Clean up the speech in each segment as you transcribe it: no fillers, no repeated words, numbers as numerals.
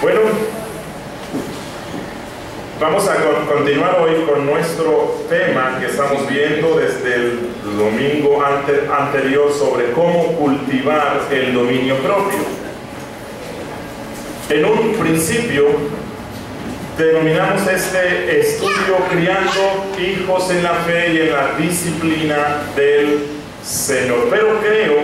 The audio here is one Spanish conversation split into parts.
Bueno, vamos a continuar hoy con nuestro tema que estamos viendo desde el domingo anterior sobre cómo cultivar el dominio propio. En un principio denominamos este estudio criando hijos en la fe y en la disciplina del Señor, pero creo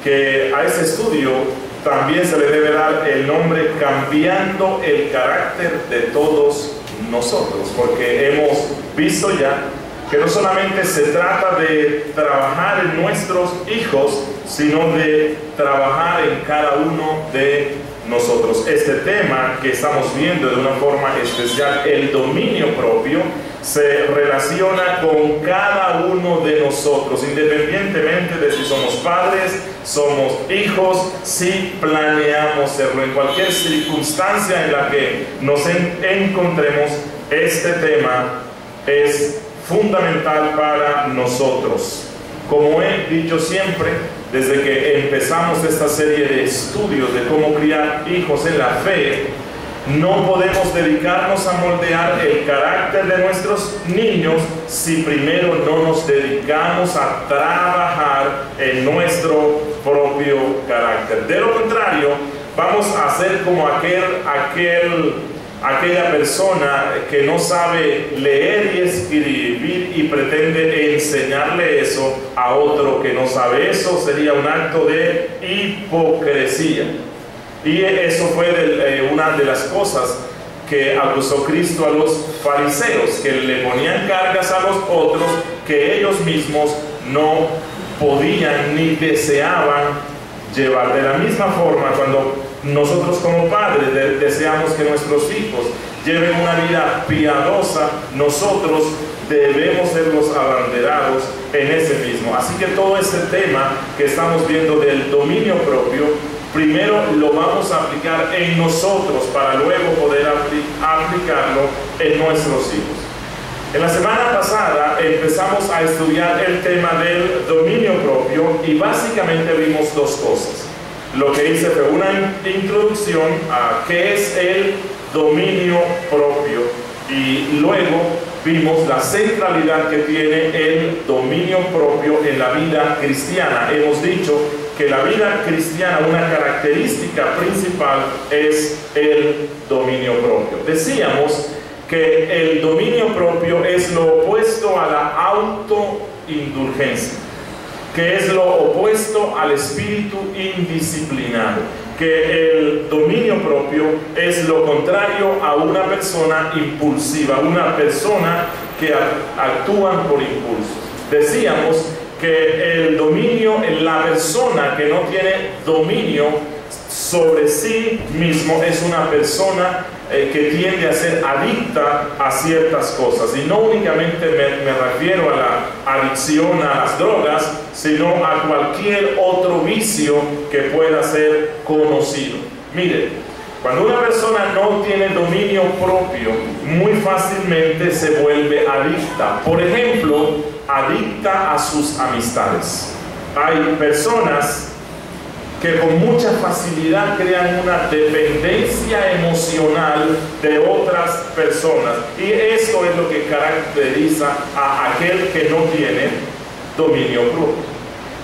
que a ese estudio también se le debe dar el nombre cambiando el carácter de todos nosotros, porque hemos visto ya que no solamente se trata de trabajar en nuestros hijos, sino de trabajar en cada uno de nosotros. Este tema que estamos viendo de una forma especial, el dominio propio, se relaciona con cada uno de nosotros, independientemente de si somos padres, somos hijos, si planeamos serlo. En cualquier circunstancia en la que nos encontremos, este tema es fundamental para nosotros. Como he dicho siempre, desde que empezamos esta serie de estudios de cómo criar hijos en la fe, no podemos dedicarnos a moldear el carácter de nuestros niños si primero no nos dedicamos a trabajar en nuestro propio carácter. De lo contrario, vamos a ser como aquella persona que no sabe leer y escribir y pretende enseñarle eso a otro que no sabe. Eso sería un acto de hipocresía. Y eso fue una de las cosas que acusó Cristo a los fariseos, que le ponían cargas a los otros que ellos mismos no podían ni deseaban llevar. De la misma forma, cuando nosotros como padres deseamos que nuestros hijos lleven una vida piadosa, nosotros debemos ser los abanderados en ese mismo. Así que todo este tema que estamos viendo del dominio propio, primero lo vamos a aplicar en nosotros para luego poder aplicarlo en nuestros hijos. En la semana pasada empezamos a estudiar el tema del dominio propio y básicamente vimos dos cosas. Lo que hice fue una introducción a qué es el dominio propio y luego vimos la centralidad que tiene el dominio propio en la vida cristiana. Hemos dicho que la vida cristiana, una característica principal es el dominio propio. Decíamos que el dominio propio es lo opuesto a la autoindulgencia, que es lo opuesto al espíritu indisciplinado, que el dominio propio es lo contrario a una persona impulsiva, una persona que actúa por impulso. Decíamos que el dominio, la persona que no tiene dominio sobre sí mismo es una persona que tiende a ser adicta a ciertas cosas. Y no únicamente me refiero a la adicción a las drogas, sino a cualquier otro vicio que pueda ser conocido. Mire, cuando una persona no tiene dominio propio, muy fácilmente se vuelve adicta. Por ejemplo, adicta a sus amistades. Hay personas que con mucha facilidad crean una dependencia emocional de otras personas. Y esto es lo que caracteriza a aquel que no tiene dominio propio.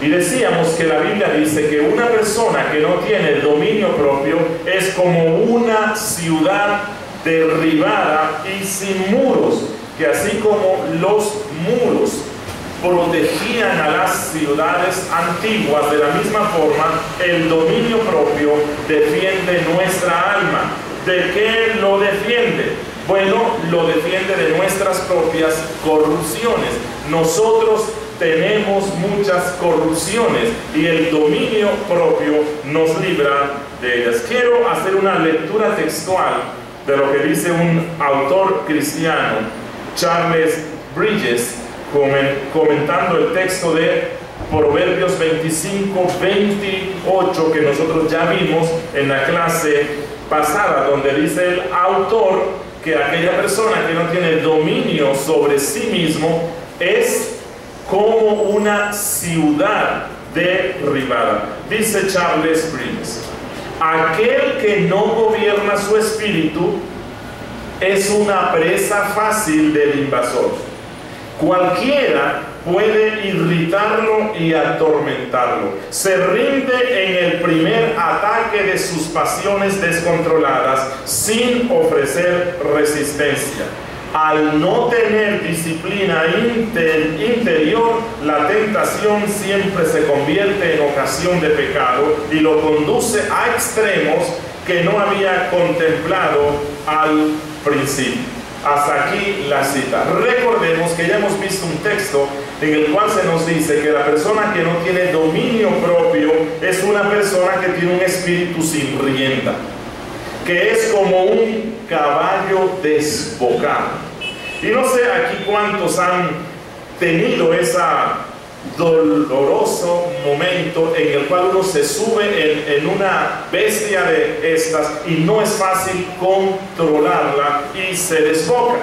Y decíamos que la Biblia dice que una persona que no tiene dominio propio es como una ciudad derribada y sin muros, que así como los muros protegían a las ciudades antiguas, de la misma forma el dominio propio defiende nuestra alma. ¿De qué lo defiende? Bueno, lo defiende de nuestras propias corrupciones. Nosotros tenemos muchas corrupciones y el dominio propio nos libra de ellas. Quiero hacer una lectura textual de lo que dice un autor cristiano, Charles Bridges, comentando el texto de Proverbios 25-28 que nosotros ya vimos en la clase pasada, donde dice el autor que aquella persona que no tiene dominio sobre sí mismo es como una ciudad derribada. Dice Charles Bridges: aquel que no gobierna alma, su espíritu, es una presa fácil del invasor. Cualquiera puede irritarlo y atormentarlo. Se rinde en el primer ataque de sus pasiones descontroladas sin ofrecer resistencia. Al no tener disciplina interior, la tentación siempre se convierte en ocasión de pecado y lo conduce a extremos que no había contemplado al principio. Hasta aquí la cita. Recordemos que ya hemos visto un texto en el cual se nos dice que la persona que no tiene dominio propio es una persona que tiene un espíritu sin rienda, que es como un caballo desbocado. Y no sé aquí cuántos han tenido ese doloroso momento en el cual uno se sube en una bestia de estas y no es fácil controlarla y se desboca.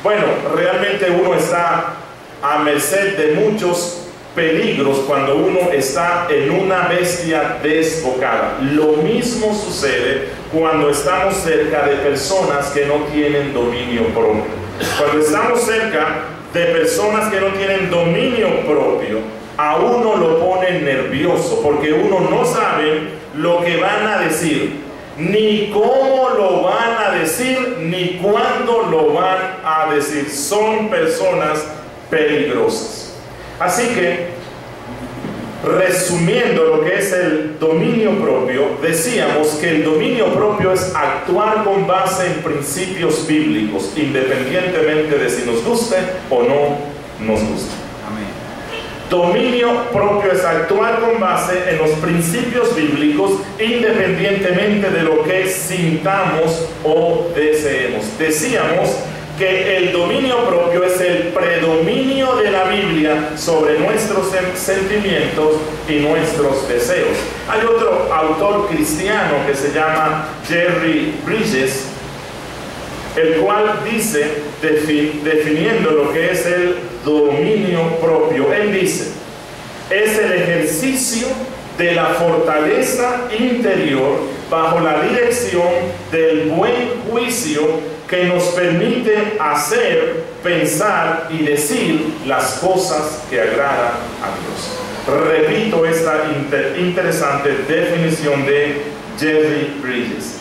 Bueno, realmente uno está a merced de muchos peligros cuando uno está en una bestia desbocada. Lo mismo sucede cuando estamos cerca de personas que no tienen dominio propio. Cuando estamos cerca de personas que no tienen dominio propio, a uno lo pone nervioso, porque uno no sabe lo que van a decir, ni cómo lo van a decir, ni cuándo lo van a decir. Son personas peligrosas. Así que, resumiendo lo que es el dominio propio, decíamos que el dominio propio es actuar con base en principios bíblicos, independientemente de si nos guste o no nos guste. Amén. Dominio propio es actuar con base en los principios bíblicos, independientemente de lo que sintamos o deseemos. Decíamos que el dominio propio es el predominio de la Biblia sobre nuestros sentimientos y nuestros deseos. Hay otro autor cristiano que se llama Jerry Bridges, el cual dice, definiendo lo que es el dominio propio, él dice: es el ejercicio de la fortaleza interior bajo la dirección del buen juicio que nos permite hacer, pensar y decir las cosas que agradan a Dios. Repito esta interesante definición de Jerry Bridges.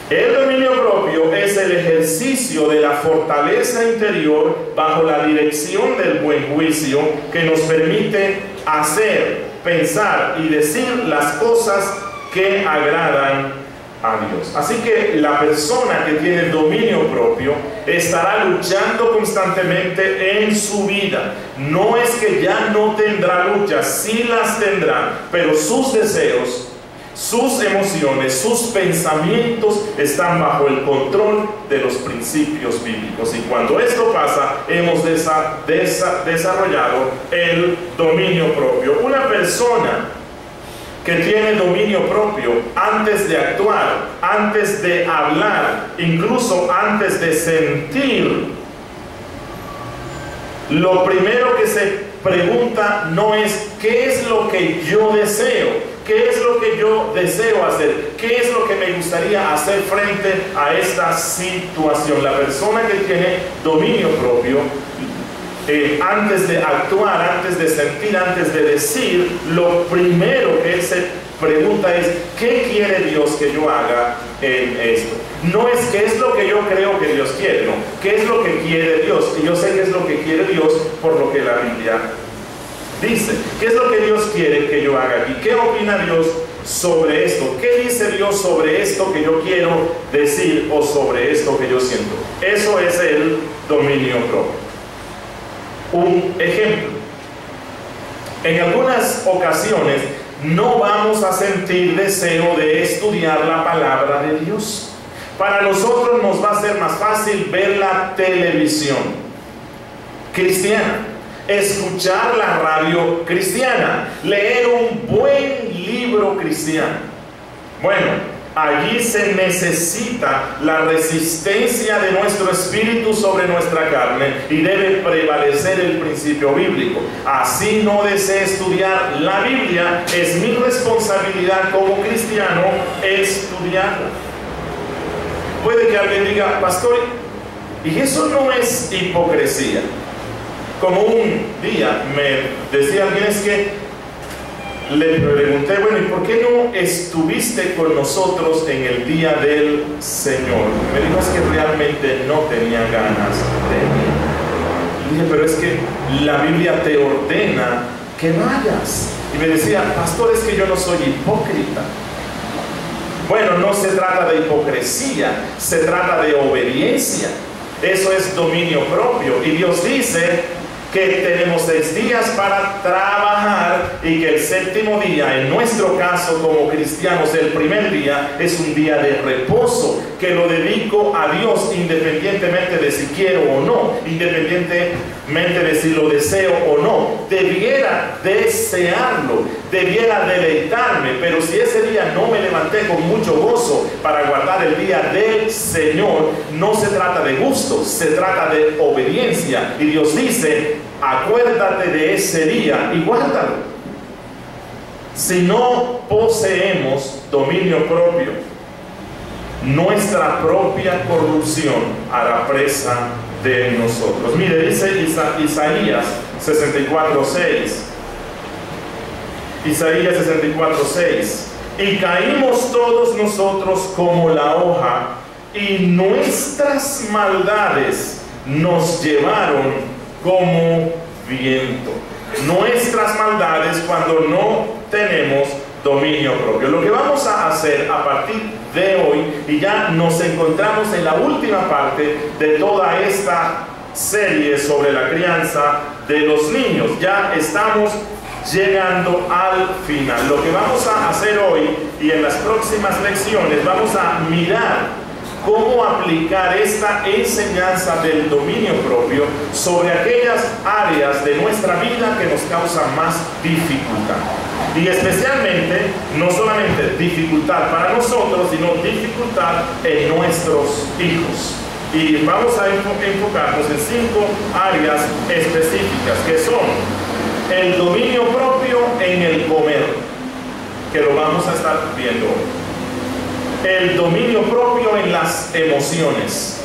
El dominio propio es el ejercicio de la fortaleza interior bajo la dirección del buen juicio que nos permite hacer, pensar y decir las cosas que agradan a Dios. Así que la persona que tiene dominio propio estará luchando constantemente en su vida. No es que ya no tendrá luchas, sí las tendrá, pero sus deseos, sus emociones, sus pensamientos están bajo el control de los principios bíblicos. Y cuando esto pasa, hemos desarrollado el dominio propio. Una persona que tiene dominio propio, antes de actuar, antes de hablar, incluso antes de sentir, lo primero que se pregunta no es ¿qué es lo que yo deseo? ¿Qué es lo que yo deseo hacer? ¿Qué es lo que me gustaría hacer frente a esta situación? La persona que tiene dominio propio, antes de actuar, antes de sentir, antes de decir, lo primero que él se pregunta es ¿qué quiere Dios que yo haga en esto? No es qué es lo que yo creo que Dios quiere, no, qué es lo que quiere Dios. Y yo sé qué es lo que quiere Dios por lo que la Biblia dice. ¿Qué es lo que Dios quiere que yo haga aquí? ¿Qué opina Dios sobre esto? ¿Qué dice Dios sobre esto que yo quiero decir o sobre esto que yo siento? Eso es el dominio propio. Un ejemplo: en algunas ocasiones no vamos a sentir deseo de estudiar la palabra de Dios. Para nosotros nos va a ser más fácil ver la televisión cristiana, escuchar la radio cristiana, leer un buen libro cristiano. Bueno, allí se necesita la resistencia de nuestro espíritu sobre nuestra carne y debe prevalecer el principio bíblico. Así no desee estudiar la Biblia, es mi responsabilidad como cristiano estudiarla. puede que alguien diga, pastor, y eso no es hipocresía. Como un día me decía alguien, es que le pregunté, bueno, ¿y por qué no estuviste con nosotros en el día del Señor? Me dijo, es que realmente no tenía ganas de ir. Le dije, pero es que la Biblia te ordena que vayas. Y me decía, pastor, es que yo no soy hipócrita. Bueno, no se trata de hipocresía, se trata de obediencia. Eso es dominio propio. Y Dios dice que tenemos 6 días para trabajar y que el séptimo día, en nuestro caso como cristianos, el primer día es un día de reposo, que lo dedico a Dios independientemente de si quiero o no, independientemente de si lo deseo o no. Debiera desearlo, debiera deleitarme, pero si ese día no me levanté con mucho gozo para guardar el día del Señor, no se trata de gusto, se trata de obediencia. Y Dios dice, acuérdate de ese día y guárdalo. Si no poseemos dominio propio, nuestra propia corrupción hará presa de nosotros. Mire, dice Isaías 64:6. Isaías 64:6. Y caímos todos nosotros como la hoja, y nuestras maldades nos llevaron como viento. Nuestras maldades cuando no tenemos dominio propio. Lo que vamos a hacer a partir de hoy, y ya nos encontramos en la última parte de toda esta serie sobre la crianza de los niños, ya estamos llegando al final. Lo que vamos a hacer hoy y en las próximas lecciones, vamos a mirar cómo aplicar esta enseñanza del dominio propio sobre aquellas áreas de nuestra vida que nos causan más dificultad. Y especialmente, no solamente dificultad para nosotros, sino dificultad en nuestros hijos. Y vamos a enfocarnos en 5 áreas específicas, que son el dominio propio en el comer, que lo vamos a estar viendo hoy. El dominio propio en las emociones,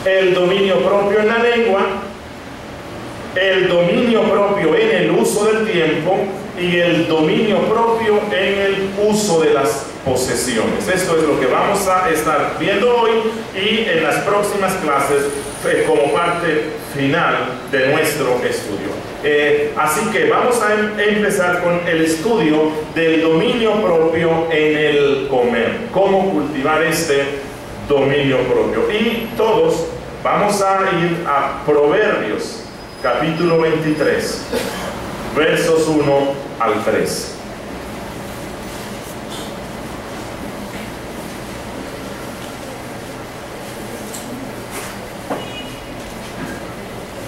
el dominio propio en la lengua, el dominio propio en el uso del tiempo y el dominio propio en el uso de las posesiones. Esto es lo que vamos a estar viendo hoy y en las próximas clases como parte final de nuestro estudio. Así que vamos a empezar con el estudio del dominio propio en el comer, cómo cultivar este dominio propio. Y todos vamos a ir a Proverbios capítulo 23, versos 1 al 3.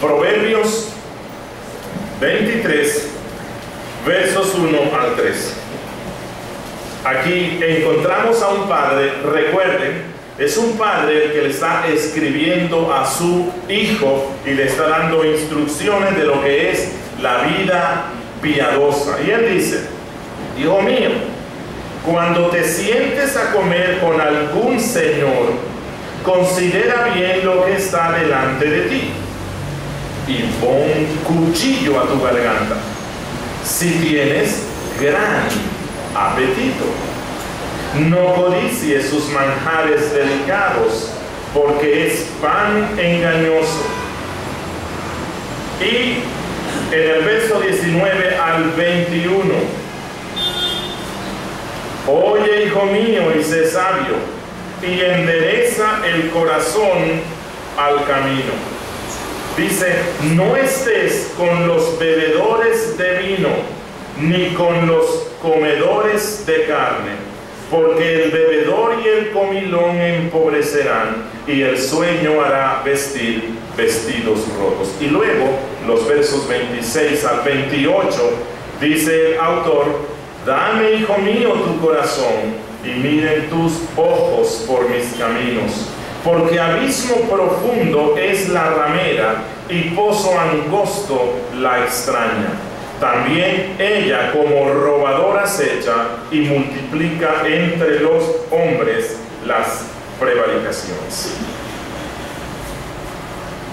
Proverbios 23, versos 1 al 3. Aquí encontramos a un padre, recuerden, es un padre el que le está escribiendo a su hijo y le está dando instrucciones de lo que es la vida piadosa. Y él dice, hijo mío, cuando te sientes a comer con algún señor, considera bien lo que está delante de ti y pon cuchillo a tu garganta si tienes gran apetito. No codicies sus manjares delicados, porque es pan engañoso. Y en el verso 19 al 21, oye, hijo mío, y sé sabio, y endereza el corazón al camino. Dice, no estés con los bebedores de vino, ni con los comedores de carne, porque el bebedor y el comilón empobrecerán, y el sueño hará vestir vestidos rotos. Y luego, los versos 26 al 28, dice el autor, dame, hijo mío, tu corazón, y miren tus ojos por mis caminos. Porque abismo profundo es la ramera, y pozo angosto la extraña. También ella como robadora acecha y multiplica entre los hombres las prevaricaciones. ocasiones.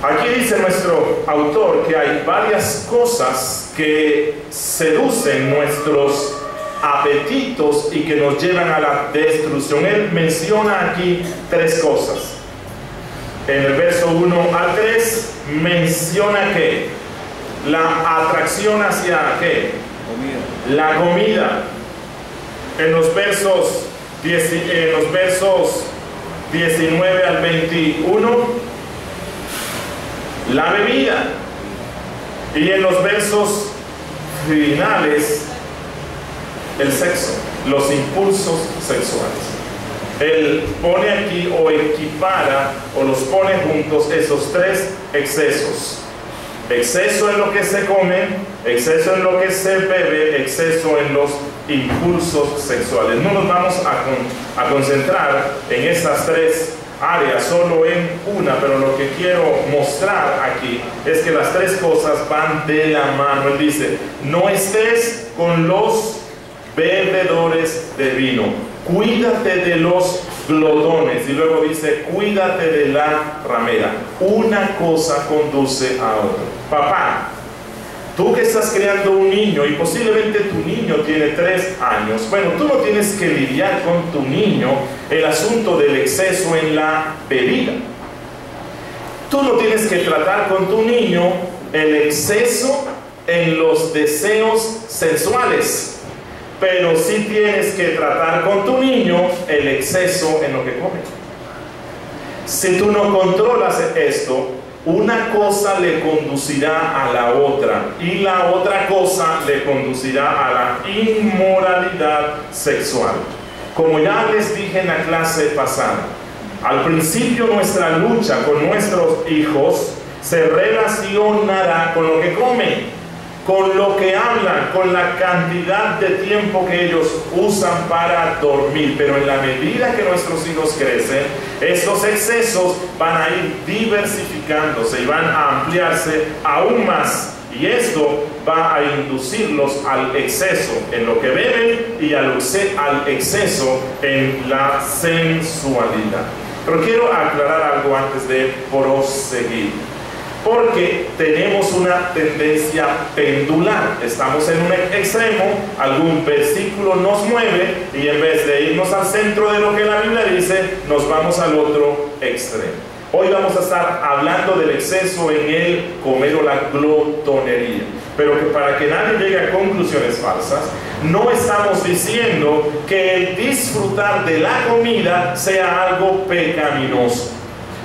Aquí dice nuestro autor que hay varias cosas que seducen nuestros apetitos y que nos llevan a la destrucción. Él menciona aquí 3 cosas. En el verso 1 al 3 menciona que la atracción hacia ¿qué? La comida. En los versos 19 al 21 la bebida, y en los versos finales el sexo, los impulsos sexuales. Él pone aquí o equipara o los pone juntos esos 3 excesos: exceso en lo que se come, exceso en lo que se bebe, exceso en los impulsos sexuales. No nos vamos a concentrar en estas 3 áreas, solo en una, pero lo que quiero mostrar aquí es que las 3 cosas van de la mano. Él dice: no estés con los bebedores de vino, cuídate de los glotones, y luego dice: cuídate de la ramera. Una cosa conduce a otra. Papá, tú que estás creando un niño y posiblemente tu niño tiene 3 años, bueno, tú no tienes que lidiar con tu niño el asunto del exceso en la bebida. Tú no tienes que tratar con tu niño el exceso en los deseos sexuales, pero sí tienes que tratar con tu niño el exceso en lo que come. Si tú no controlas esto, una cosa le conducirá a la otra, y la otra cosa le conducirá a la inmoralidad sexual. Como ya les dije en la clase pasada, al principio nuestra lucha con nuestros hijos se relacionará con lo que comen, con lo que hablan, con la cantidad de tiempo que ellos usan para dormir. Pero en la medida que nuestros hijos crecen, estos excesos van a ir diversificándose y van a ampliarse aún más. Y esto va a inducirlos al exceso en lo que beben y al exceso en la sensualidad. Pero quiero aclarar algo antes de proseguir, porque tenemos una tendencia pendular. Estamos en un extremo, algún versículo nos mueve y en vez de irnos al centro de lo que la Biblia dice, nos vamos al otro extremo. Hoy vamos a estar hablando del exceso en el comer o la glotonería, pero que para que nadie llegue a conclusiones falsas, no estamos diciendo que el disfrutar de la comida sea algo pecaminoso.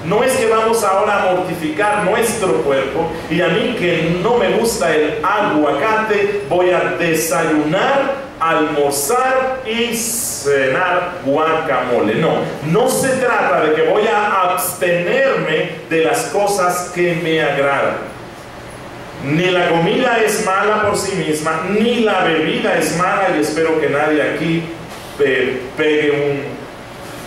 No es que vamos ahora a mortificar nuestro cuerpo y a mí que no me gusta el aguacate voy a desayunar, almorzar y cenar guacamole. No se trata de que voy a abstenerme de las cosas que me agradan. Ni la comida es mala por sí misma, ni la bebida es mala, y espero que nadie aquí pegue un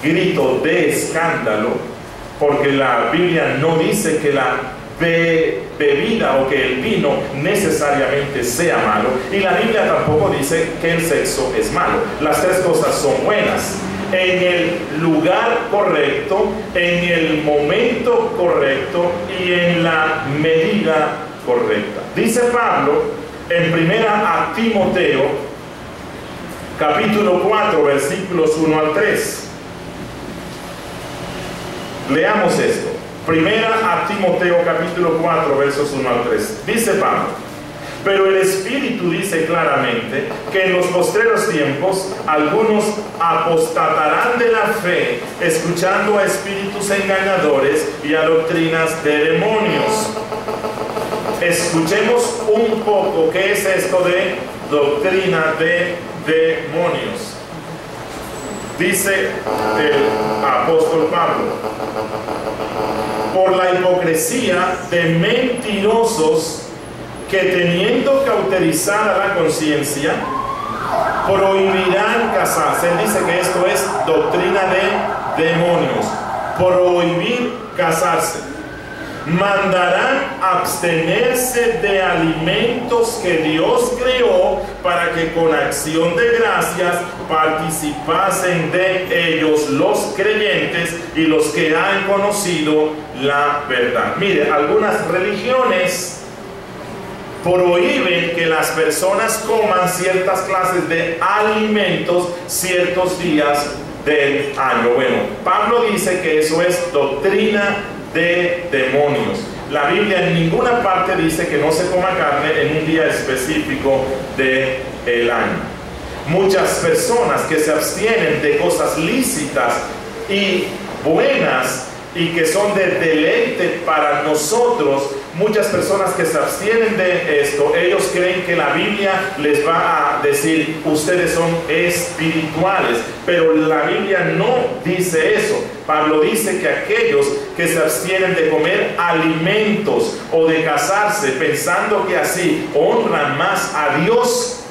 grito de escándalo, porque la Biblia no dice que la bebida o que el vino necesariamente sea malo, y la Biblia tampoco dice que el sexo es malo. Las 3 cosas son buenas, en el lugar correcto, en el momento correcto y en la medida correcta. Dice Pablo en 1 Timoteo capítulo 4 versículos 1 al 3. Leamos esto. 1 Timoteo capítulo 4 versos 1 al 3. Dice Pablo: pero el Espíritu dice claramente que en los postreros tiempos algunos apostatarán de la fe, escuchando a espíritus engañadores y a doctrinas de demonios. Escuchemos un poco qué es esto de doctrina de demonios. Dice el apóstol Pablo: por la hipocresía de mentirosos que, teniendo cauterizada la conciencia, prohibirán casarse. Él dice que esto es doctrina de demonios, prohibir casarse. mandarán abstenerse de alimentos que Dios creó para que con acción de gracias participasen de ellos los creyentes y los que han conocido la verdad. Mire, algunas religiones prohíben que las personas coman ciertas clases de alimentos ciertos días del año. Bueno, Pablo dice que eso es doctrina de demonios. La Biblia en ninguna parte dice que no se coma carne en un día específico del año. Muchas personas que se abstienen de cosas lícitas y buenas y que son de deleite para nosotros, muchas personas que se abstienen de esto, ellos creen que la Biblia les va a decir, ustedes son espirituales, pero la Biblia no dice eso. Pablo dice que aquellos que se abstienen de comer alimentos o de casarse pensando que así honran más a Dios,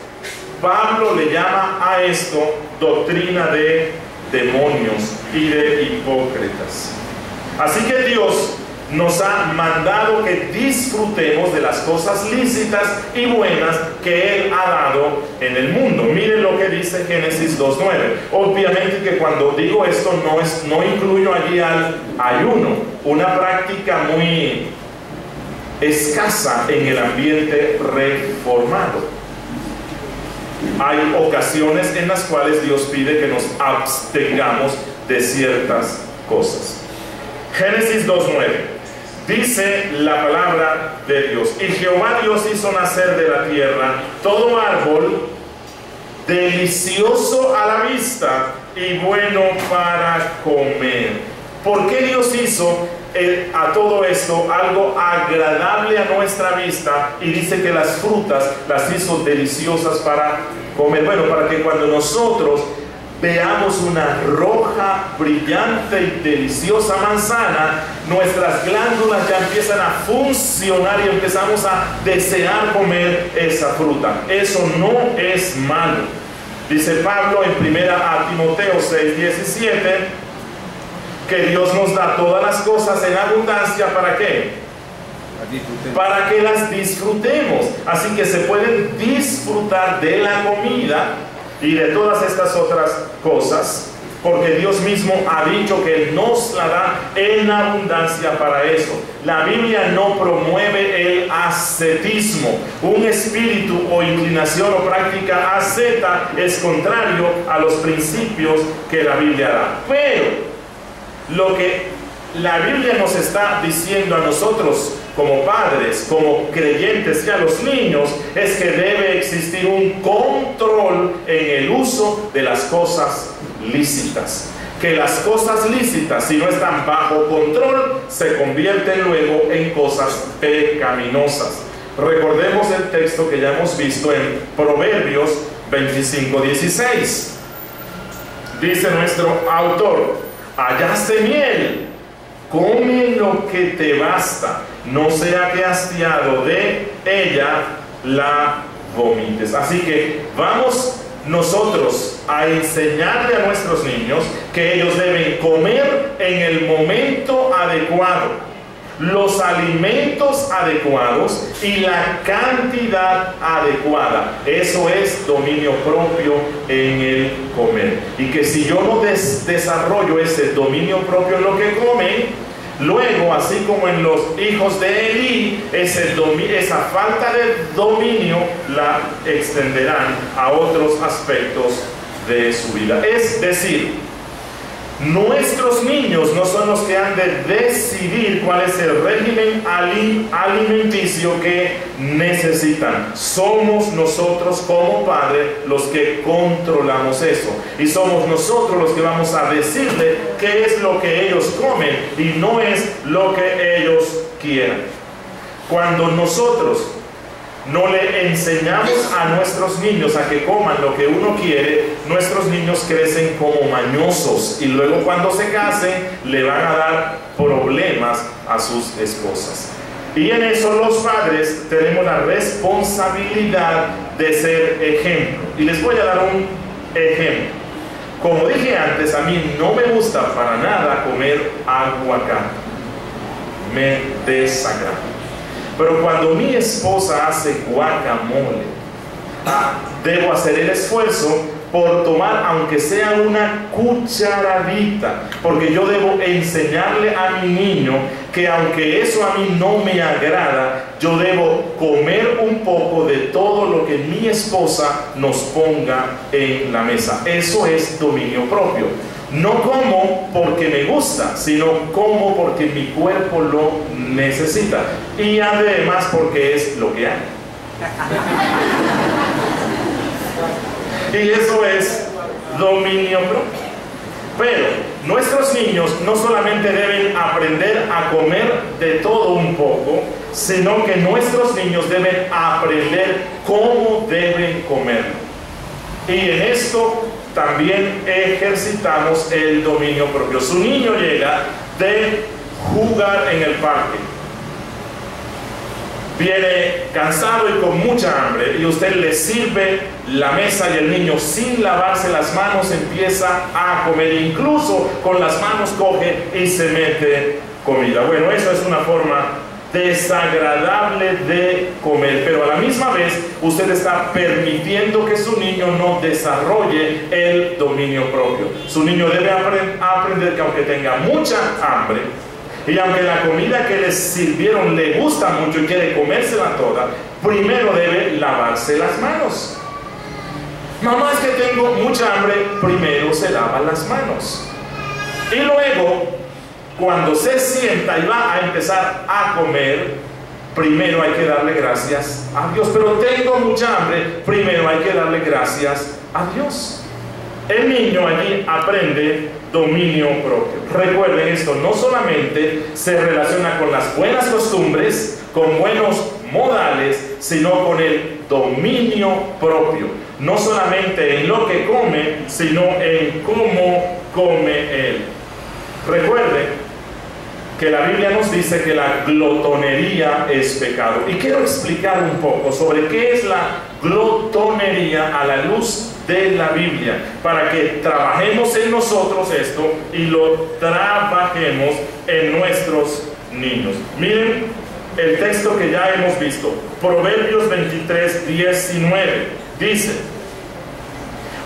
Pablo le llama a esto doctrina de demonios y de hipócritas. Así que Dios nos ha mandado que disfrutemos de las cosas lícitas y buenas que Él ha dado en el mundo. Miren lo que dice Génesis 2:9. Obviamente que cuando digo esto no incluyo allí al ayuno, una práctica muy escasa en el ambiente reformado. Hay ocasiones en las cuales Dios pide que nos abstengamos de ciertas cosas. Génesis 2:9 dice la palabra de Dios: y Jehová Dios hizo nacer de la tierra todo árbol delicioso a la vista y bueno para comer. ¿Por qué Dios hizo a todo esto algo agradable a nuestra vista? Y dice que las frutas las hizo deliciosas para comer. Bueno, para que cuando nosotros veamos una roja, brillante y deliciosa manzana, nuestras glándulas ya empiezan a funcionar y empezamos a desear comer esa fruta. Eso no es malo. Dice Pablo en 1 Timoteo 6:17 que Dios nos da todas las cosas en abundancia. ¿Para qué? Para que las disfrutemos. Así que se pueden disfrutar de la comida y de todas estas otras cosas, porque Dios mismo ha dicho que Él nos la da en abundancia para eso. La Biblia no promueve el ascetismo. Un espíritu o inclinación o práctica asceta es contrario a los principios que la Biblia da. Pero lo que la Biblia nos está diciendo a nosotros como padres, como creyentes y a los niños, es que debe existir un control en el uso de las cosas lícitas. Que las cosas lícitas, si no están bajo control, se convierten luego en cosas pecaminosas. Recordemos el texto que ya hemos visto en Proverbios 25:16. Dice nuestro autor: hallaste miel, come lo que te basta, no sea que hastiado de ella la vomites. Así que vamos nosotros a enseñarle a nuestros niños que ellos deben comer en el momento adecuado, los alimentos adecuados y la cantidad adecuada. Eso es dominio propio en el comer. Y que si yo no desarrollo ese dominio propio en lo que comen, luego, así como en los hijos de Elí, esa falta de dominio la extenderán a otros aspectos de su vida. Es decir, nuestros niños no son los que han de decidir cuál es el régimen alimenticio que necesitan. Somos nosotros como padres los que controlamos eso. Y somos nosotros los que vamos a decirle qué es lo que ellos comen y no es lo que ellos quieran. Cuando nosotros no le enseñamos a nuestros niños a que coman lo que uno quiere, nuestros niños crecen como mañosos y luego cuando se casen le van a dar problemas a sus esposas. Y en eso los padres tenemos la responsabilidad de ser ejemplo. Y les voy a dar un ejemplo. Como dije antes, a mí no me gusta para nada comer aguacate. me desagrada. Pero cuando mi esposa hace guacamole, debo hacer el esfuerzo por tomar, aunque sea una cucharadita, porque yo debo enseñarle a mi niño que aunque eso a mí no me agrada, yo debo comer un poco de todo lo que mi esposa nos ponga en la mesa. Eso es dominio propio. No como porque me gusta, sino como porque mi cuerpo lo necesita. Y además porque es lo que hay. Y eso es dominio propio. Pero nuestros niños no solamente deben aprender a comer de todo un poco, sino que nuestros niños deben aprender cómo deben comer. Y en esto también ejercitamos el dominio propio. Su niño llega de jugar en el parque, viene cansado y con mucha hambre, y usted le sirve la mesa y el niño, sin lavarse las manos, empieza a comer. Incluso con las manos coge y se mete comida. Bueno, eso es una forma desagradable de comer, pero a la misma vez usted está permitiendo que su niño no desarrolle el dominio propio. Su niño debe aprender que aunque tenga mucha hambre, y aunque la comida que les sirvieron le gusta mucho y quiere comérsela toda, primero debe lavarse las manos. Mamá, es que tengo mucha hambre. Primero se lava las manos. Y luego, cuando se sienta y va a empezar a comer, primero hay que darle gracias a Dios. Pero tengo mucha hambre. Primero hay que darle gracias a Dios. El niño allí aprende dominio propio. Recuerden esto, no solamente se relaciona con las buenas costumbres, con buenos modales, sino con el dominio propio. No solamente en lo que come, sino en cómo come él. Recuerden que la Biblia nos dice que la glotonería es pecado. Y quiero explicar un poco sobre qué es la glotonería a la luz de la Biblia, para que trabajemos en nosotros esto y lo trabajemos en nuestros niños. Miren el texto que ya hemos visto, Proverbios 23, 19, dice: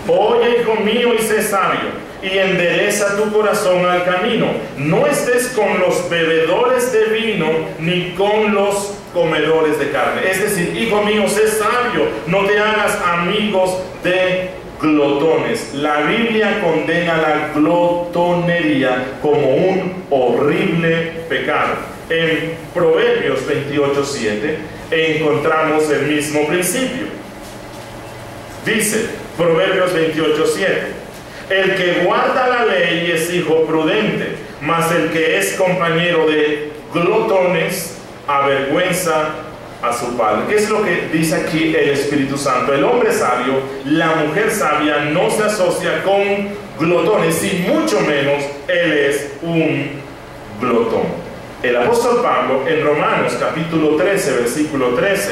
oye, hijo mío, y sé sabio, y endereza tu corazón al camino. No estés con los bebedores de vino, ni con los comedores de carne. Es decir, hijo mío, sé sabio, no te hagas amigos de glotones. La Biblia condena la glotonería como un horrible pecado. En Proverbios 28:7 encontramos el mismo principio. Dice Proverbios 28:7: el que guarda la ley es hijo prudente, mas el que es compañero de glotones avergüenza a su padre. ¿Qué es lo que dice aquí el Espíritu Santo? El hombre sabio, la mujer sabia, no se asocia con glotones, y mucho menos él es un glotón. El apóstol Pablo, en Romanos capítulo 13, versículo 13,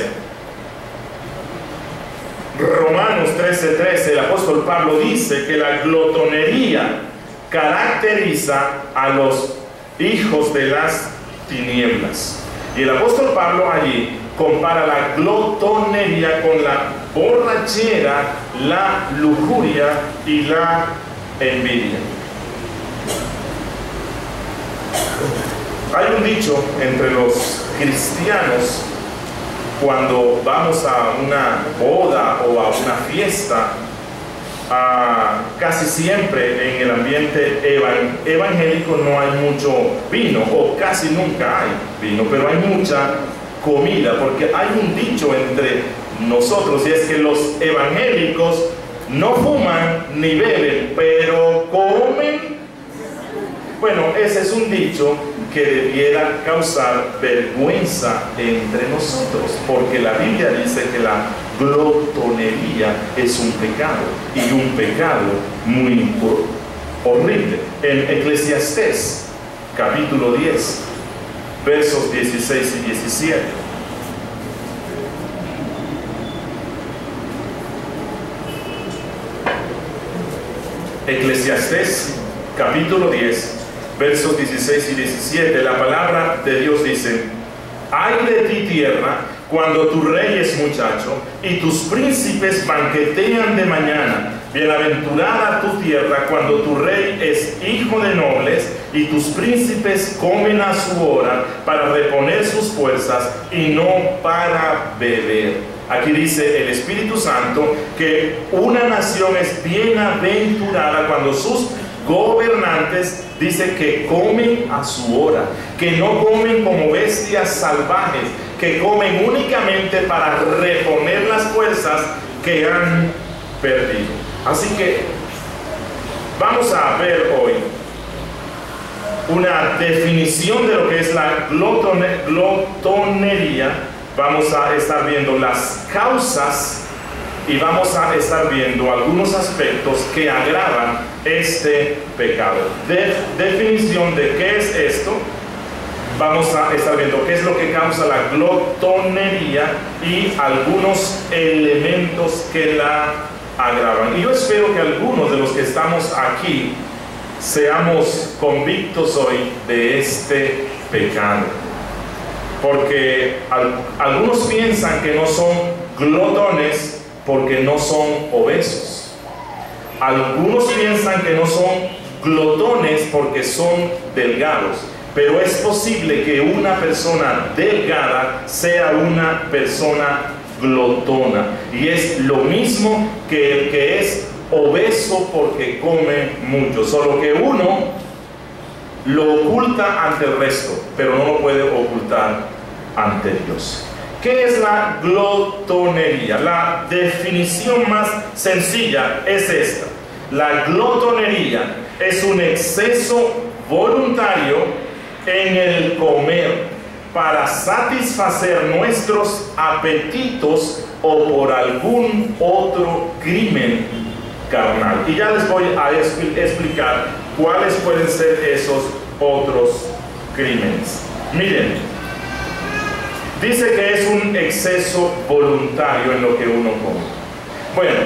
Romanos 13:13, el apóstol Pablo dice que la glotonería caracteriza a los hijos de las tinieblas. Y el apóstol Pablo allí compara la glotonería con la borrachera, la lujuria y la envidia. Hay un dicho entre los cristianos: cuando vamos a una boda o a una fiesta, casi siempre en el ambiente evangélico no hay mucho vino, o casi nunca hay vino, pero hay mucha comida, porque hay un dicho entre nosotros, y es que los evangélicos no fuman ni beben, pero comen. Bueno, ese es un dicho que debiera causar vergüenza entre nosotros, porque la Biblia dice que la glotonería es un pecado, y un pecado muy horrible. En Eclesiastés capítulo 10, versos 16 y 17. Eclesiastés capítulo 10, versos 16 y 17, la palabra de Dios dice: ay de ti, tierra, cuando tu rey es muchacho y tus príncipes banquetean de mañana. Bienaventurada tu tierra cuando tu rey es hijo de nobles y tus príncipes comen a su hora para reponer sus fuerzas y no para beber. Aquí dice el Espíritu Santo que una nación es bienaventurada cuando sus gobernantes, dice, que comen a su hora, que no comen como bestias salvajes, que comen únicamente para reponer las fuerzas que han perdido. Así que vamos a ver hoy una definición de lo que es la glotonería. Vamos a estar viendo las causas y vamos a estar viendo algunos aspectos que agravan este pecado. Definición de qué es esto. Vamos a estar viendo qué es lo que causa la glotonería y algunos elementos que la agravan. Y yo espero que algunos de los que estamos aquí seamos convictos hoy de este pecado. Porque algunos piensan que no son glotones porque no son obesos. Algunos piensan que no son glotones porque son delgados. Pero es posible que una persona delgada sea una persona glotona. Y es lo mismo que el que es obeso porque come mucho. Solo que uno lo oculta ante el resto, pero no lo puede ocultar ante Dios. ¿Qué es la glotonería? La definición más sencilla es esta. La glotonería es un exceso voluntario en el comer para satisfacer nuestros apetitos o por algún otro crimen carnal. Y ya les voy a explicar cuáles pueden ser esos otros crímenes. Miren, dice que es un exceso voluntario en lo que uno come. Bueno,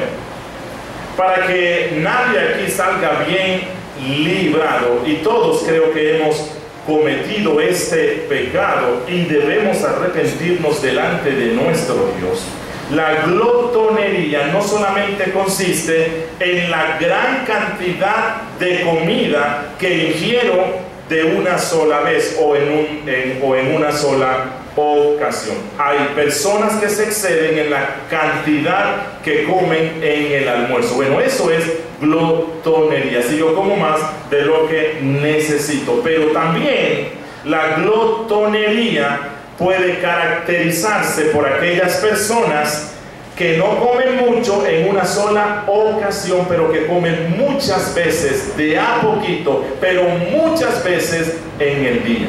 para que nadie aquí salga bien librado, y todos creo que hemos cometido este pecado y debemos arrepentirnos delante de nuestro Dios. La glotonería no solamente consiste en la gran cantidad de comida que ingiero de una sola vez o en una sola ocasión. Hay personas que se exceden en la cantidad que comen en el almuerzo. Bueno, eso es glotonería. Si yo como más de lo que necesito. Pero también la glotonería puede caracterizarse por aquellas personas que no comen mucho en una sola ocasión, pero que comen muchas veces, de a poquito, pero muchas veces en el día.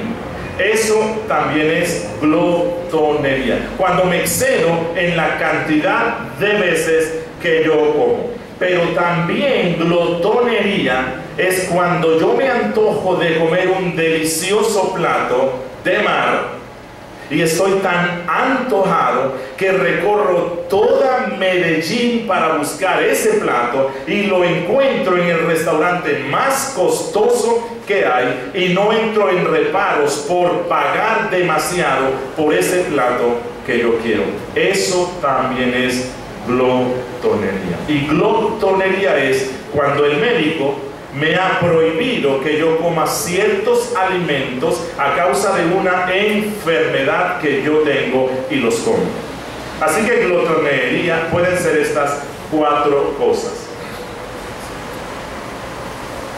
Eso también es glotonería. Cuando me excedo en la cantidad de veces que yo como. Pero también glotonería es cuando yo me antojo de comer un delicioso plato de mar y estoy tan antojado que recorro toda Medellín para buscar ese plato y lo encuentro en el restaurante más costoso que hay y no entro en reparos por pagar demasiado por ese plato que yo quiero. Eso también es glotonería. Y glotonería es cuando el médico me ha prohibido que yo coma ciertos alimentos a causa de una enfermedad que yo tengo y los como. Así que glotonería pueden ser estas 4 cosas.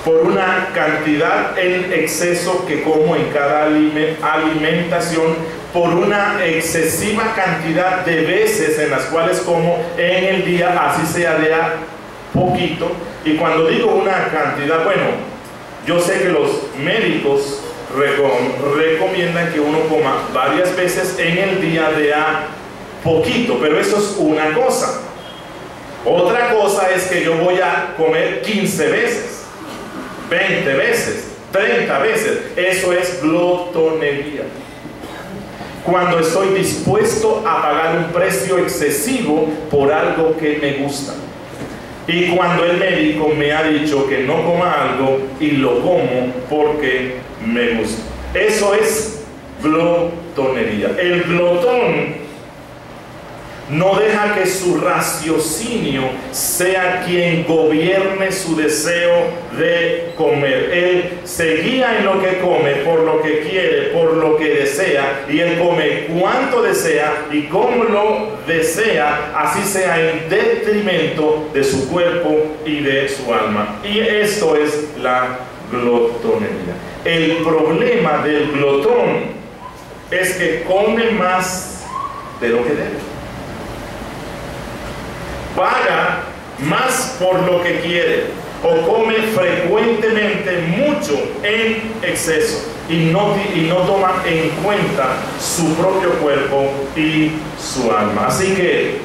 Por una cantidad en exceso que como en cada alimentación, por una excesiva cantidad de veces en las cuales como en el día, así sea de a poquito. Y cuando digo una cantidad, bueno, yo sé que los médicos recomiendan que uno coma varias veces en el día de a poquito, pero eso es una cosa. Otra cosa es que yo voy a comer 15 veces, 20 veces, 30 veces. Eso es glotonería. Cuando estoy dispuesto a pagar un precio excesivo por algo que me gusta. Y cuando el médico me ha dicho que no coma algo y lo como porque me gusta. Eso es glotonería. El glotón no deja que su raciocinio sea quien gobierne su deseo de comer. Él se guía en lo que come, por lo que quiere, por lo que desea, y él come cuanto desea y como lo desea, así sea en detrimento de su cuerpo y de su alma. Y esto es la glotonería. El problema del glotón es que come más de lo que debe. Paga más por lo que quiere o come frecuentemente mucho en exceso y no toma en cuenta su propio cuerpo y su alma. Así que,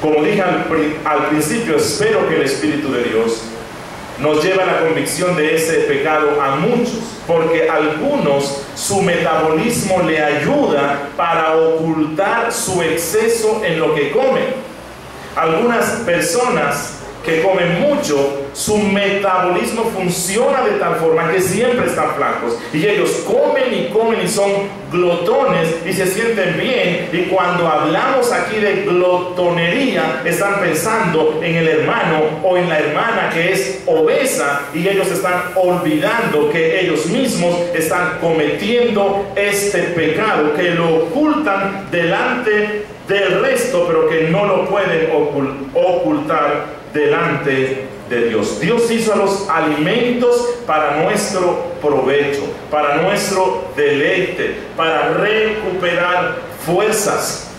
como dije al principio, espero que el Espíritu de Dios nos lleve a la convicción de ese pecado a muchos, porque a algunos su metabolismo le ayuda para ocultar su exceso en lo que comen. Algunas personas que comen mucho, su metabolismo funciona de tal forma que siempre están flacos, y ellos comen y son glotones y se sienten bien. Y cuando hablamos aquí de glotonería, están pensando en el hermano o en la hermana que es obesa, y ellos están olvidando que ellos mismos están cometiendo este pecado, que lo ocultan delante del resto, pero que no lo pueden ocultar delante de Dios. Dios hizo a los alimentos para nuestro provecho, para nuestro deleite, para recuperar fuerzas,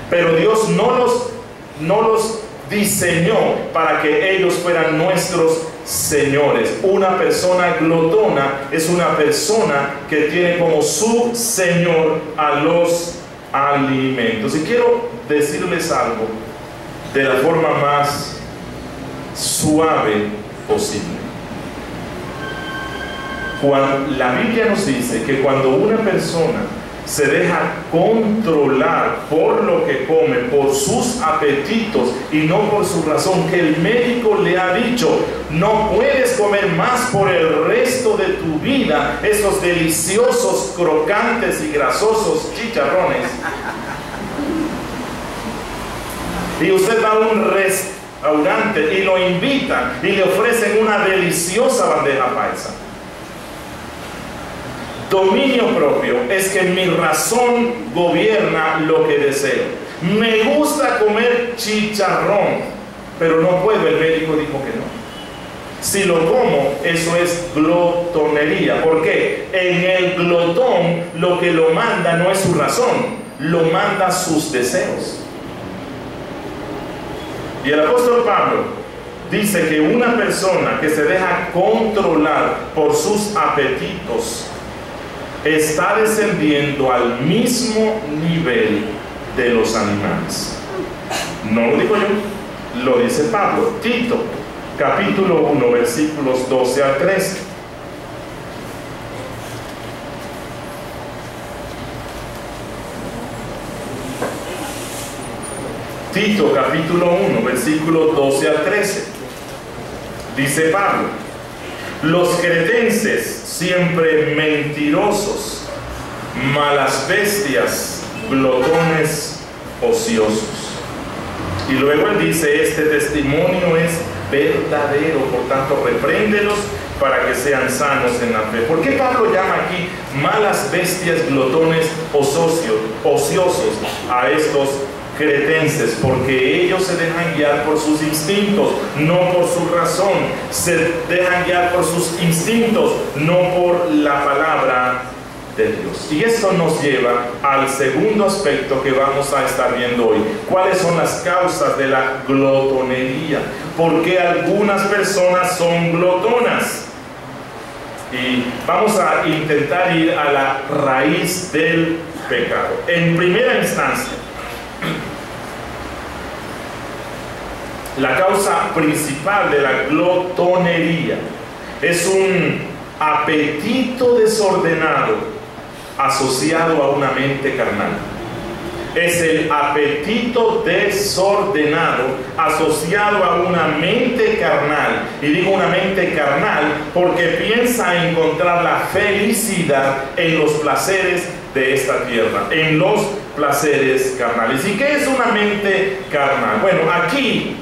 pero Dios no los diseñó para que ellos fueran nuestros señores. Una persona glotona es una persona que tiene como su señor a los alimentos. Y quiero decirles algo de la forma más suave posible. La Biblia nos dice que cuando una persona se deja controlar por lo que come, por sus apetitos y no por su razón, que el médico le ha dicho: no puedes comer más por el resto de tu vida esos deliciosos, crocantes y grasosos chicharrones. Y usted va a un restaurante y lo invitan y le ofrecen una deliciosa bandeja paisa. Dominio propio es que mi razón gobierna lo que deseo. Me gusta comer chicharrón, pero no puedo, el médico dijo que no. Si lo como, eso es glotonería. ¿Por qué? En el glotón lo que lo manda no es su razón, lo manda sus deseos. Y el apóstol Pablo dice que una persona que se deja controlar por sus apetitos está descendiendo al mismo nivel de los animales. No lo digo yo, lo dice Pablo. Tito, capítulo 1, versículos 12 al 13. Tito, capítulo 1, versículos 12 al 13. Dice Pablo: los cretenses, siempre mentirosos, malas bestias, glotones, ociosos. Y luego él dice: este testimonio es verdadero, por tanto repréndelos para que sean sanos en la fe. ¿Por qué Pablo llama aquí malas bestias, glotones, ociosos a estos cretenses? Porque ellos se dejan guiar por sus instintos, no por su razón. Se dejan guiar por sus instintos, no por la palabra de Dios. Y esto nos lleva al segundo aspecto que vamos a estar viendo hoy. ¿Cuáles son las causas de la glotonería? ¿Por qué algunas personas son glotonas? Y vamos a intentar ir a la raíz del pecado. En primera instancia, la causa principal de la glotonería es un apetito desordenado asociado a una mente carnal. es el apetito desordenado asociado a una mente carnal. Y digo una mente carnal porque piensa encontrar la felicidad en los placeres de esta tierra, en los placeres carnales. ¿Y qué es una mente carnal? Bueno, aquí,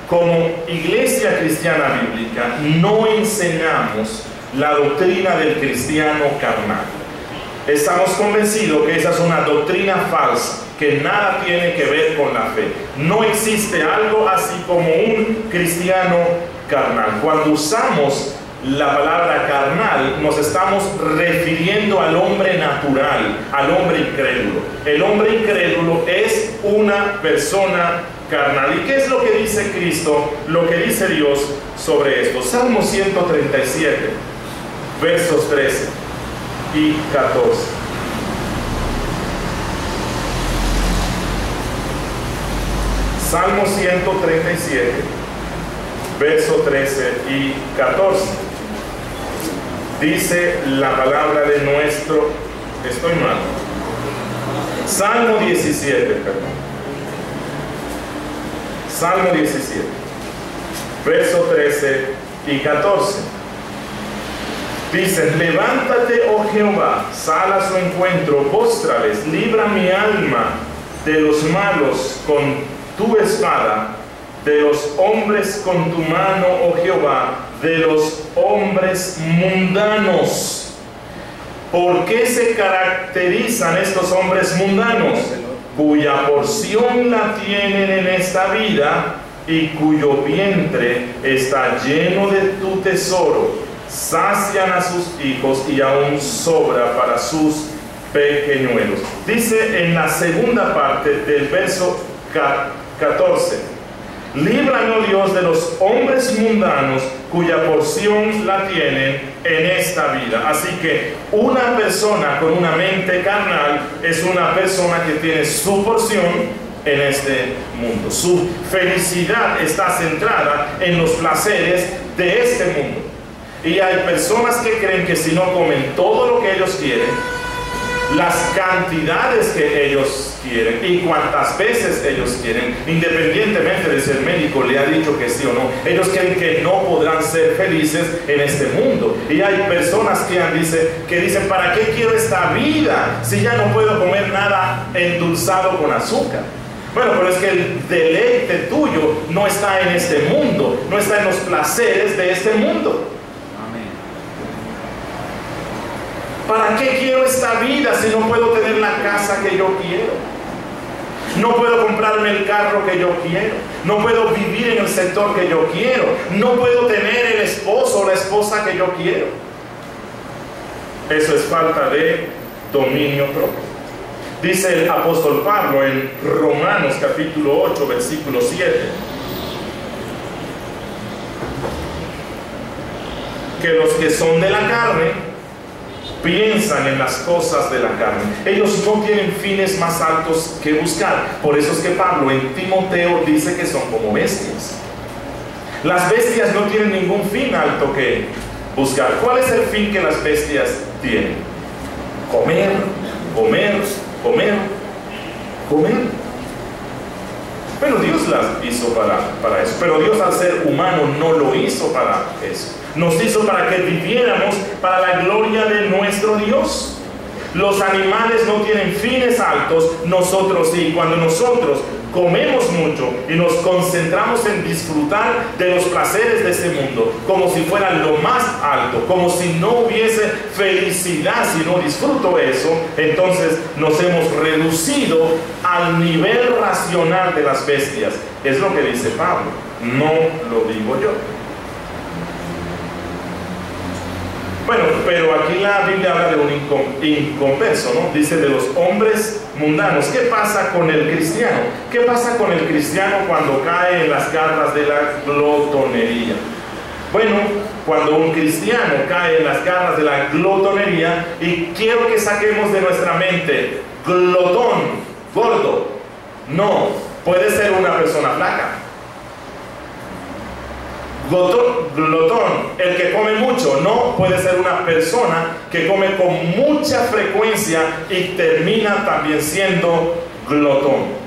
como iglesia cristiana bíblica, no enseñamos la doctrina del cristiano carnal. Estamos convencidos que esa es una doctrina falsa, que nada tiene que ver con la fe. No existe algo así como un cristiano carnal. Cuando usamos la palabra carnal, nos estamos refiriendo al hombre natural, al hombre incrédulo. El hombre incrédulo es una persona carnal. ¿Y qué es lo que dice Cristo, lo que dice Dios sobre esto? Salmo 137, versos 13 y 14. Salmo 137, verso 13 y 14. Dice la palabra de nuestro... Estoy mal. Salmo 17, perdón. Salmo 17, verso 13 y 14. Dice: levántate, oh Jehová, sal a su encuentro, póstrales, libra mi alma de los malos con tu espada, de los hombres con tu mano, oh Jehová, de los hombres mundanos. ¿Por qué se caracterizan estos hombres mundanos? Cuya porción la tienen en esta vida y cuyo vientre está lleno de tu tesoro. Sacian a sus hijos y aún sobra para sus pequeñuelos. Dice en la segunda parte del verso 14: líbranos, Dios, de los hombres mundanos cuya porción la tienen en esta vida. Así que una persona con una mente carnal es una persona que tiene su porción en este mundo. Su felicidad está centrada en los placeres de este mundo. Y hay personas que creen que si no comen todo lo que ellos quieren, las cantidades que ellos quieren y cuantas veces ellos quieren, independientemente de si el médico le ha dicho que sí o no, ellos creen que no podrán ser felices en este mundo. Y hay personas que dicen: ¿para qué quiero esta vida si ya no puedo comer nada endulzado con azúcar? Bueno, pero es que el deleite tuyo no está en este mundo, no está en los placeres de este mundo. ¿Para qué quiero esta vida si no puedo tener la casa que yo quiero? No puedo comprarme el carro que yo quiero. No puedo vivir en el sector que yo quiero. No puedo tener el esposo o la esposa que yo quiero. Eso es falta de dominio propio. Dice el apóstol Pablo en Romanos capítulo 8, versículo 7, que los que son de la carne piensan en las cosas de la carne. Ellos no tienen fines más altos que buscar. Por eso es que Pablo en Timoteo dice que son como bestias. Las bestias no tienen ningún fin alto que buscar. ¿Cuál es el fin que las bestias tienen? Comer, comer, comer, comer. Bueno, Dios las hizo para eso. Pero Dios, al ser humano, no lo hizo para eso. Nos hizo para que viviéramos para la gloria de nuestro Dios. Los animales no tienen fines altos, nosotros sí. Cuando nosotros comemos mucho y nos concentramos en disfrutar de los placeres de este mundo, como si fueran lo más alto, como si no hubiese felicidad si no disfruto eso, entonces nos hemos reducido al nivel racional de las bestias. Es lo que dice Pablo, no lo digo yo. Bueno, pero aquí la Biblia habla de un inconverso, ¿no? Dice de los hombres mundanos. ¿Qué pasa con el cristiano? ¿Qué pasa con el cristiano cuando cae en las garras de la glotonería? Bueno, cuando un cristiano cae en las garras de la glotonería, y quiero que saquemos de nuestra mente, glotón, gordo, no, puede ser una persona flaca. Glotón, el que come mucho, no, puede ser una persona que come con mucha frecuencia y termina también siendo glotón.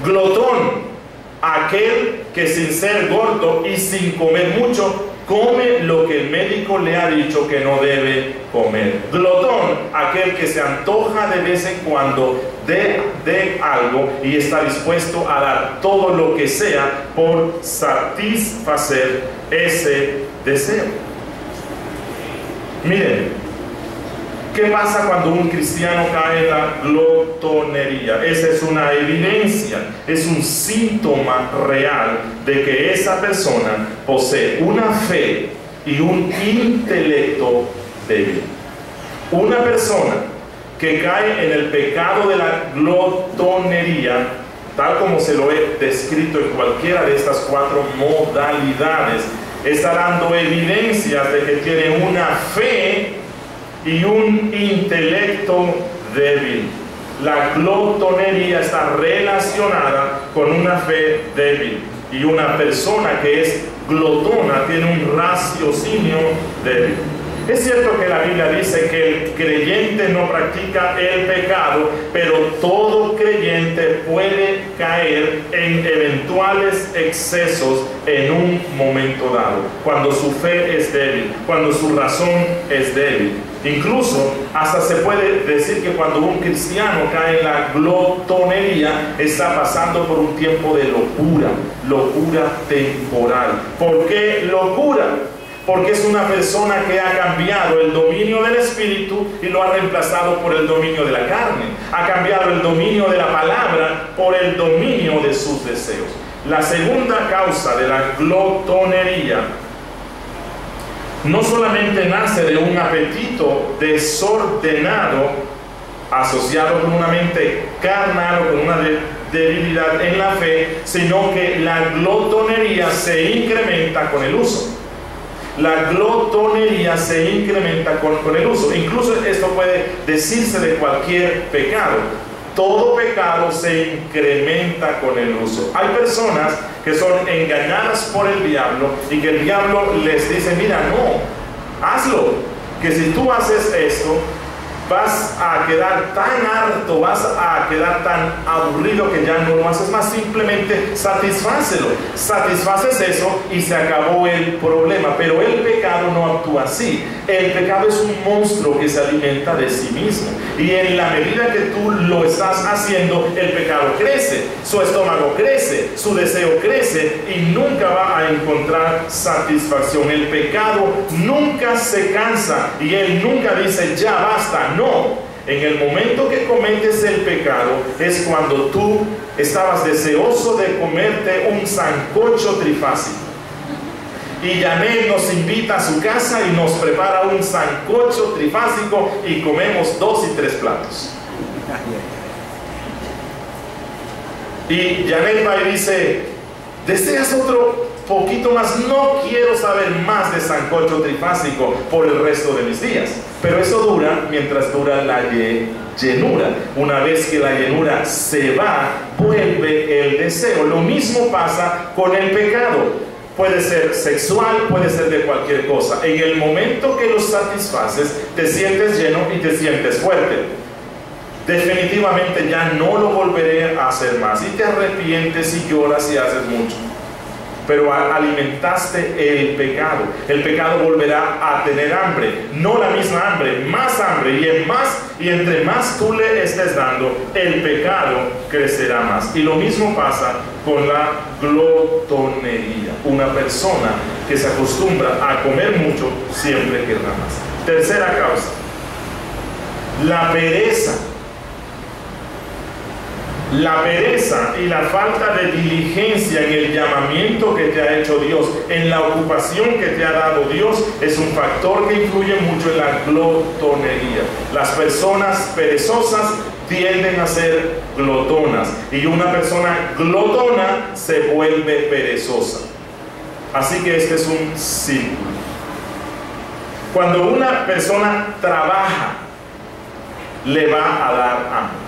Glotón, aquel que sin ser gordo y sin comer mucho, come lo que el médico le ha dicho que no debe comer. Glotón, aquel que se antoja de vez en cuando de algo y está dispuesto a dar todo lo que sea por satisfacer ese deseo. Miren, ¿qué pasa cuando un cristiano cae en la glotonería? Esa es una evidencia, es un síntoma real de que esa persona posee una fe y un intelecto débil. Una persona que cae en el pecado de la glotonería, tal como se lo he descrito en cualquiera de estas 4 modalidades, está dando evidencias de que tiene una fe y un intelecto débil. La glotonería está relacionada con una fe débil, y una persona que es glotona tiene un raciocinio débil. Es cierto que la Biblia dice que el creyente no practica el pecado, pero todo creyente puede caer en eventuales excesos en un momento dado, cuando su fe es débil, cuando su razón es débil. Incluso hasta se puede decir que cuando un cristiano cae en la glotonería, está pasando por un tiempo de locura temporal. ¿Por qué locura? Porque es una persona que ha cambiado el dominio del espíritu y lo ha reemplazado por el dominio de la carne. Ha cambiado el dominio de la palabra por el dominio de sus deseos. La segunda causa de la glotonería no solamente nace de un apetito desordenado asociado con una mente carnal o con una debilidad en la fe, sino que la glotonería se incrementa con el uso. La glotonería se incrementa con el uso. Incluso esto puede decirse de cualquier pecado. Todo pecado se incrementa con el uso. Hay personas que son engañadas por el diablo y que el diablo les dice: mira, no, hazlo, que si tú haces esto, vas a quedar tan harto, vas a quedar tan aburrido que ya no lo haces más. Simplemente satisfácelo. Satisfaces eso y se acabó el problema. Pero el pecado no actúa así. El pecado es un monstruo que se alimenta de sí mismo. Y en la medida que tú lo estás haciendo, el pecado crece, su estómago crece, su deseo crece y nunca va a encontrar satisfacción. El pecado nunca se cansa y él nunca dice: ya basta. No, en el momento que cometes el pecado es cuando tú estabas deseoso de comerte un sancocho trifásico. Y Janet nos invita a su casa y nos prepara un sancocho trifásico y comemos 2 y 3 platos. Y Janet va y dice: ¿deseas otro poquito más? No quiero saber más de sancocho trifásico por el resto de mis días. Pero eso dura mientras dura la llenura. Una vez que la llenura se va, vuelve el deseo. Lo mismo pasa con el pecado. Puede ser sexual, puede ser de cualquier cosa. En el momento que lo satisfaces, te sientes lleno y te sientes fuerte. Definitivamente ya no lo volveré a hacer más. Y te arrepientes y lloras y haces mucho. Pero alimentaste el pecado. El pecado volverá a tener hambre. No la misma hambre, más hambre. Y entre más tú le estés dando, el pecado crecerá más. Y lo mismo pasa con la glotonería. Una persona que se acostumbra a comer mucho siempre querrá más. Tercera causa: la pereza. La pereza y la falta de diligencia en el llamamiento que te ha hecho Dios, en la ocupación que te ha dado Dios, es un factor que influye mucho en la glotonería. Las personas perezosas tienden a ser glotonas y una persona glotona se vuelve perezosa. Así que este es un círculo. Cuando una persona trabaja, le va a dar hambre.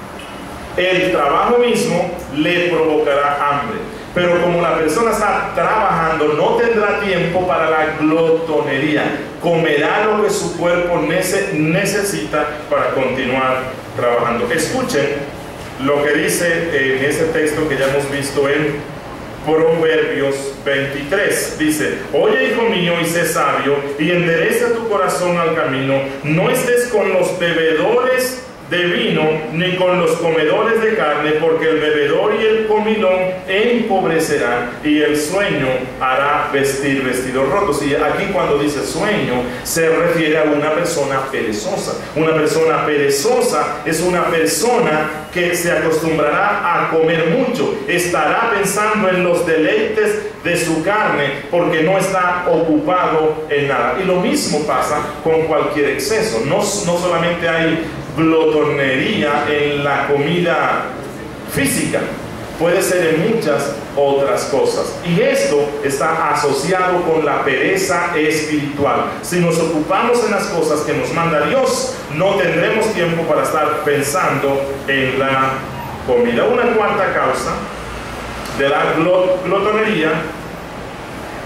El trabajo mismo le provocará hambre. Pero como la persona está trabajando, no tendrá tiempo para la glotonería. Comerá lo que su cuerpo necesita para continuar trabajando. Escuchen lo que dice en ese texto que ya hemos visto en Proverbios 23. Dice: oye, hijo mío, y sé sabio, y endereza tu corazón al camino. No estés con los bebedores de vino, ni con los comedores de carne, porque el bebedor y el comilón empobrecerán, y el sueño hará vestir vestidos rotos. Y aquí, cuando dice sueño, se refiere a una persona perezosa. Una persona perezosa es una persona que se acostumbrará a comer mucho, estará pensando en los deleites de su carne, porque no está ocupado en nada. Y lo mismo pasa con cualquier exceso. No solamente hay glotonería en la comida física, puede ser en muchas otras cosas, y esto está asociado con la pereza espiritual. Si nos ocupamos en las cosas que nos manda Dios, no tendremos tiempo para estar pensando en la comida. Una cuarta causa de la glotonería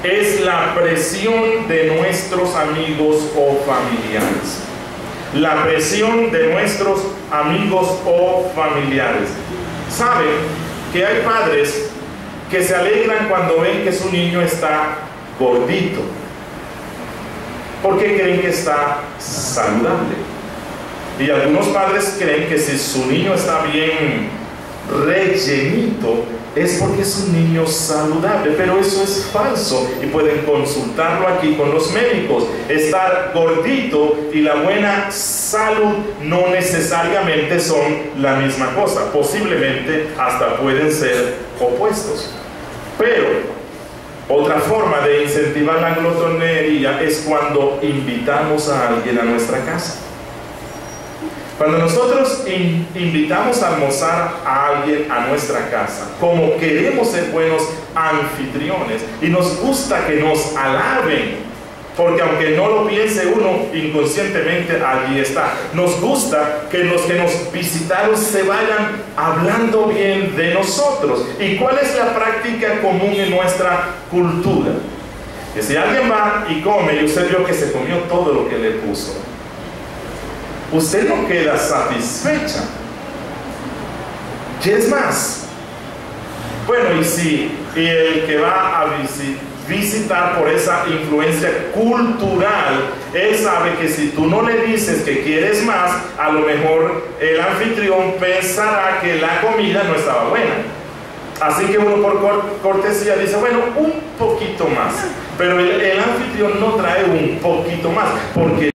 es la presión de nuestros amigos o familiares. La presión de nuestros amigos o familiares. Saben que hay padres que se alegran cuando ven que su niño está gordito, porque creen que está saludable. Y algunos padres creen que si su niño está bien rellenito, es porque es un niño saludable, pero eso es falso, y pueden consultarlo aquí con los médicos. Estar gordito y la buena salud no necesariamente son la misma cosa, posiblemente hasta pueden ser opuestos. Pero otra forma de incentivar la glotonería es cuando invitamos a alguien a nuestra casa. Cuando nosotros invitamos a almorzar a alguien a nuestra casa, como queremos ser buenos anfitriones y nos gusta que nos alaben, porque aunque no lo piense uno, inconscientemente allí está. Nos gusta que los que nos visitaron se vayan hablando bien de nosotros. ¿Y cuál es la práctica común en nuestra cultura? Que si alguien va y come y usted vio que se comió todo lo que le puso, usted no queda satisfecha. ¿Qué es más? Bueno, y si el que va a visitar por esa influencia cultural, él sabe que si tú no le dices que quieres más, a lo mejor el anfitrión pensará que la comida no estaba buena. Así que uno por cortesía dice, bueno, un poquito más. Pero el anfitrión no trae un poquito más, porque